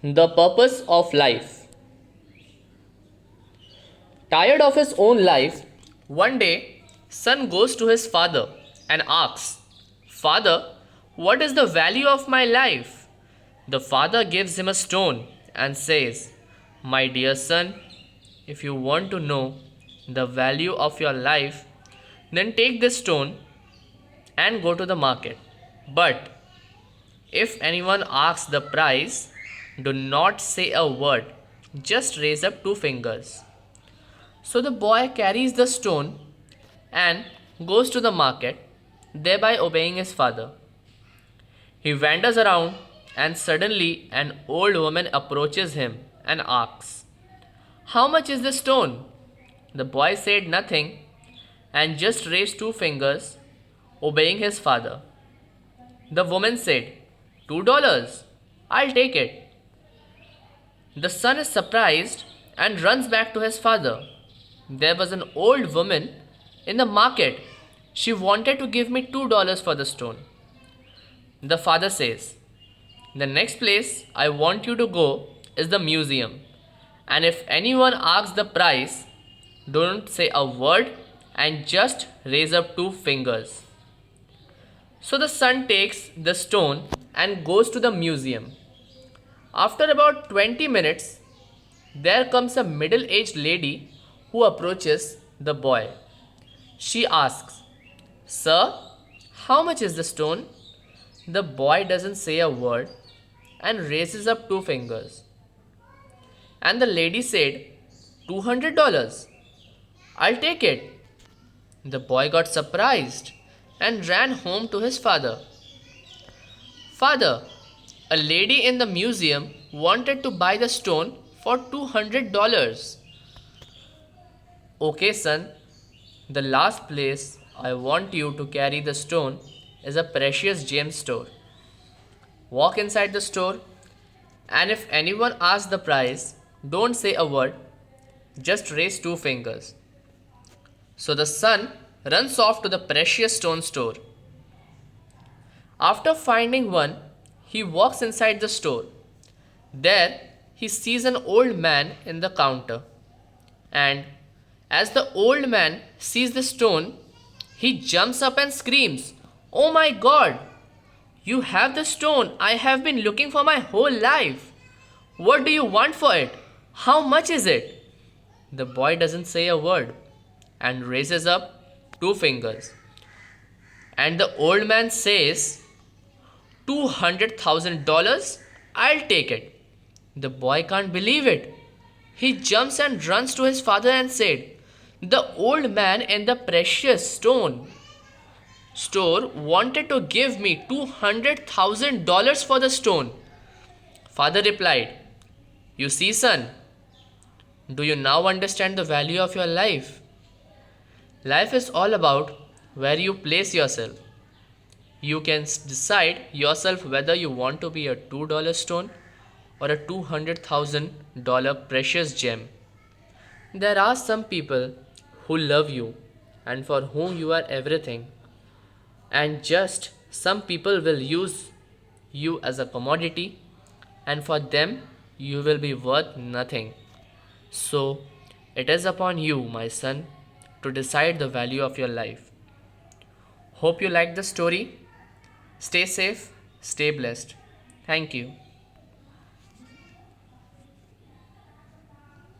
The purpose of life. Tired of his own life, one day, son goes to his father and asks, "Father, what is the value of my life?" The father gives him a stone and says, "My dear son, if you want to know the value of your life, then take this stone and go to the market. But if anyone asks the price, do not say a word, just raise up two fingers." So the boy carries the stone and goes to the market, thereby obeying his father. He wanders around, and suddenly an old woman approaches him and asks, "How much is the stone?" The boy said nothing and just raised two fingers, obeying his father. The woman said, $2. I'll take it." The son is surprised and runs back to his father. "There was an old woman in the market. She wanted to give me $2 for the stone." The father says, "The next place I want you to go is the museum. And if anyone asks the price, don't say a word and just raise up two fingers." So the son takes the stone and goes to the museum. After about 20 minutes, there comes a middle aged lady who approaches the boy. She asks, "Sir, how much is the stone?" The boy doesn't say a word and raises up two fingers. And the lady said, $200. I'll take it." The boy got surprised and ran home to his father. "Father, a lady in the museum wanted to buy the stone for $200. "Okay, son, the last place I want you to carry the stone is a precious gem store. Walk inside the store, and if anyone asks the price, don't say a word, just raise two fingers." So the son runs off to the precious stone store. After finding one, he walks inside the store. There, he sees an old man in the counter. And as the old man sees the stone, he jumps up and screams, "Oh my God! You have the stone I have been looking for my whole life. What do you want for it? How much is it?" The boy doesn't say a word and raises up two fingers. And the old man says, $200,000? I'll take it." The boy can't believe it. He jumps and runs to his father and said, "The old man in the precious stone store wanted to give me $200,000 for the stone." Father replied, "You see, son, do you now understand the value of your life? Life is all about where you place yourself. You can decide yourself whether you want to be a $2 stone or a $200,000 precious gem. There are some people who love you and for whom you are everything, and just some people will use you as a commodity, and for them you will be worth nothing. So, it is upon you, my son, to decide the value of your life. Hope you liked the story. Stay safe, stay blessed. Thank you.